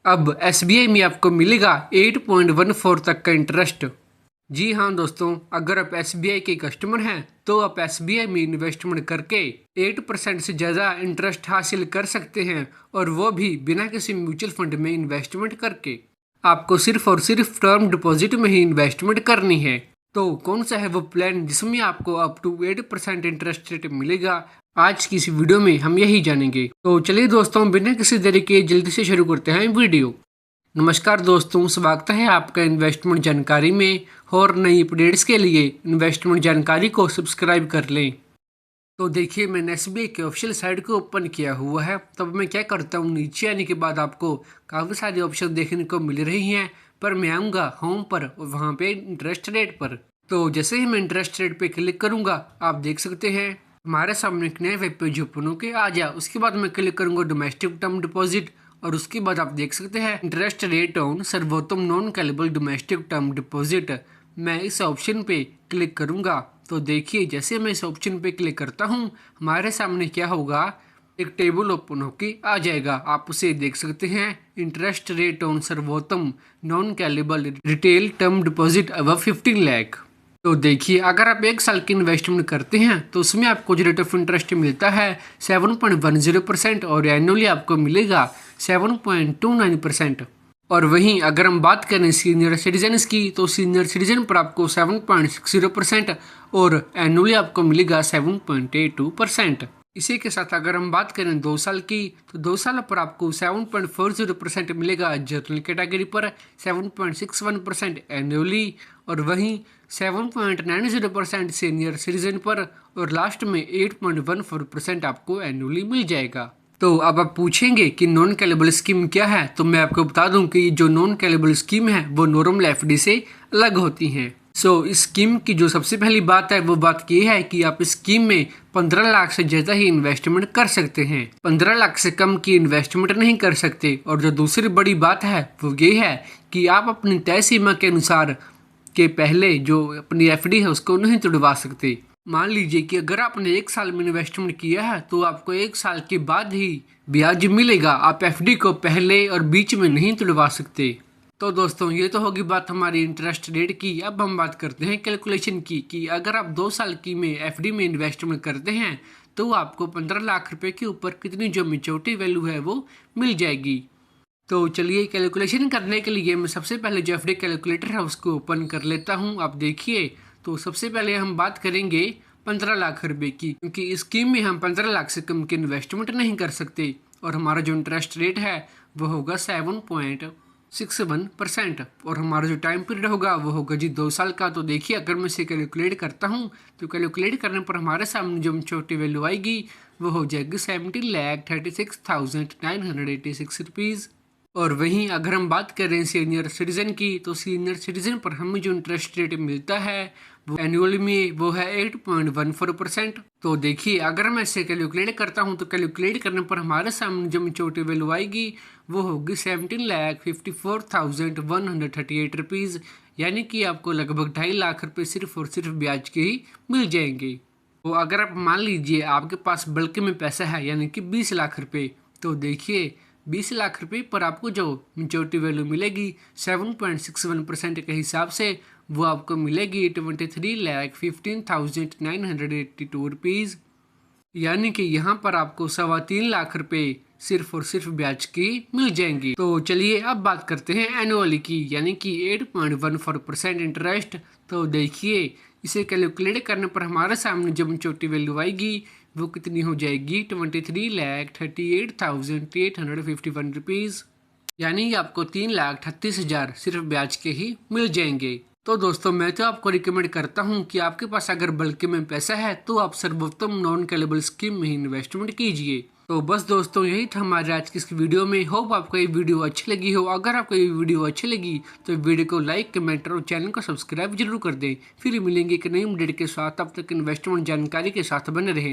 अब एसबीआई में आपको मिलेगा 8.14 तक का इंटरेस्ट। जी हाँ दोस्तों, अगर आप एसबीआई के कस्टमर हैं तो आप एसबीआई में इन्वेस्टमेंट करके 8% से ज़्यादा इंटरेस्ट हासिल कर सकते हैं, और वो भी बिना किसी म्यूचुअल फंड में इन्वेस्टमेंट करके। आपको सिर्फ और सिर्फ टर्म डिपॉजिट में ही इन्वेस्टमेंट करनी है। तो कौन सा है वो प्लान जिसमें आपको अप टू 8% इंटरेस्ट रेट मिलेगा, आज की इस वीडियो में हम यही जानेंगे। तो चलिए दोस्तों, बिना किसी देरी के जल्दी से शुरू करते हैं वीडियो। नमस्कार दोस्तों, स्वागत है आपका इन्वेस्टमेंट जानकारी में। और नई अपडेट्स के लिए इन्वेस्टमेंट जानकारी को सब्सक्राइब कर लें। तो देखिए, मैंने एसबीआई के ऑफिशियल साइट को ओपन किया हुआ है। तब मैं क्या करता हूँ, नीचे आने के बाद आपको काफ़ी सारे ऑप्शन देखने को मिल रही हैं, पर मैं आऊँगा होम पर और वहाँ पे इंटरेस्ट रेट पर। तो जैसे ही मैं इंटरेस्ट रेट पे क्लिक करूँगा, आप देख सकते हैं हमारे सामने एक नया वेब पेज ओपन होकर आ जाए। उसके बाद मैं क्लिक करूँगा डोमेस्टिक टर्म डिपॉजिट, और उसके बाद आप देख सकते हैं इंटरेस्ट रेट ऑन सर्वोत्तम non callable domestic term deposit. मैं इस ऑप्शन पे क्लिक करूँगा। तो देखिए, जैसे मैं इस ऑप्शन पे क्लिक करता हूँ, हमारे सामने क्या होगा, एक टेबल ओपन होके आ जाएगा। आप उसे देख सकते हैं, इंटरेस्ट रेट ऑन सर्वोत्तम non callable retail term deposit above 15 lakh. तो देखिए, अगर आप 1 साल की इन्वेस्टमेंट करते हैं तो उसमें आपको जो रेट ऑफ इंटरेस्ट मिलता है 7.10%, और एनुअली आपको मिलेगा 7.29%। और वहीं अगर हम बात करें सीनियर सिटीजन्स की, तो सीनियर सिटीजन पर आपको 7.60% और एनुअली आपको मिलेगा 7.82%। इसी के साथ अगर हम बात करें 2 साल की, तो 2 साल पर आपको 7.40% मिलेगा जनरल कैटेगरी पर, 7.61% एनुअली, और वहीं 7.90% सीनियर सिटीजन पर, और लास्ट में 8.14% आपको एनुअली मिल जाएगा। तो अब आप पूछेंगे कि नॉन कैलेबल स्कीम क्या है, तो मैं आपको बता दूं कि जो नॉन कैलेबल स्कीम है वो नॉर्मल एफडी से अलग होती हैं। इस स्कीम की जो सबसे पहली बात है वो बात ये है कि आप इस स्कीम में 15 लाख से ज़्यादा ही इन्वेस्टमेंट कर सकते हैं, 15 लाख से कम की इन्वेस्टमेंट नहीं कर सकते। और जो दूसरी बड़ी बात है वो ये है कि आप अपनी तय सीमा के अनुसार के पहले जो अपनी एफडी है उसको नहीं तुड़वा सकते। मान लीजिए कि अगर आपने 1 साल में इन्वेस्टमेंट किया है तो आपको 1 साल के बाद ही ब्याज मिलेगा। आप एफडी को पहले और बीच में नहीं तुड़वा सकते। तो दोस्तों, ये तो होगी बात हमारी इंटरेस्ट रेट की। अब हम बात करते हैं कैलकुलेशन की, कि अगर आप 2 साल की में एफडी में इन्वेस्टमेंट करते हैं तो आपको 15 लाख रुपए के ऊपर कितनी जो मेच्योरिटी वैल्यू है वो मिल जाएगी। तो चलिए, कैलकुलेशन करने के लिए मैं सबसे पहले जो एफडी कैलकुलेटर है उसको ओपन कर लेता हूँ। आप देखिए, तो सबसे पहले हम बात करेंगे 15 लाख रुपए की, क्योंकि इस स्कीम में हम 15 लाख से कम की इन्वेस्टमेंट नहीं कर सकते। और हमारा जो इंटरेस्ट रेट है वो होगा 7.61%, और हमारा जो टाइम पीरियड होगा वो होगा जी 2 साल का। तो देखिए, अगर मैं इसे कैलकुलेट करता हूँ तो कैलकुलेट करने पर हमारे सामने जो छोटी वैल्यू आएगी वो हो जाएगी 17,36,986 रुपीज़। और वहीं अगर हम बात करें सीनियर सिटीजन की, तो सीनियर सिटीजन पर हमें जो इंटरेस्ट रेट मिलता है वो एनुअली में वो है 8.14%। तो देखिए, अगर मैं इसे कैलकुलेट करता हूं तो कैलकुलेट करने पर हमारे सामने जो मेच्योरिटी वैल्यू आएगी वो होगी 17,54,138 रुपीज़। यानी कि आपको लगभग 2.5 लाख रुपये सिर्फ और सिर्फ ब्याज के ही मिल जाएंगे। तो अगर आप मान लीजिए आपके पास बल्क में पैसा है, यानी कि 20 लाख रुपये, तो देखिए 20 लाख रुपए पर आपको जो मेच्योरिटी वैल्यू मिलेगी 7.61% के हिसाब से वो आपको मिलेगी 23,15,982 रुपीज़। यानी कि यहाँ पर आपको 3.25 लाख रुपए सिर्फ और सिर्फ ब्याज की मिल जाएंगी। तो चलिए अब बात करते हैं एनुअली की, यानी कि 8.14% इंटरेस्ट। तो देखिए, इसे कैलकुलेट करने पर हमारे सामने जो मेच्योरिटी वैल्यू आएगी वो कितनी हो जाएगी 23,38,851 रुपीज़। यानी आपको 3,38,000 सिर्फ ब्याज के ही मिल जाएंगे। तो दोस्तों, मैं तो आपको रिकमेंड करता हूं कि आपके पास अगर बल्क में पैसा है तो आप सर्वोत्तम नॉन कैलेबल स्कीम में ही इन्वेस्टमेंट कीजिए। तो बस दोस्तों, यही था हमारे आज की इस वीडियो में। होप आपको ये वीडियो अच्छी लगी हो। अगर आपको ये वीडियो अच्छी लगी तो वीडियो को लाइक, कमेंट और चैनल को सब्सक्राइब जरूर कर दें। फिर मिलेंगे एक नई अपडेट के साथ, तब तक इन्वेस्टमेंट जानकारी के साथ बने रहें।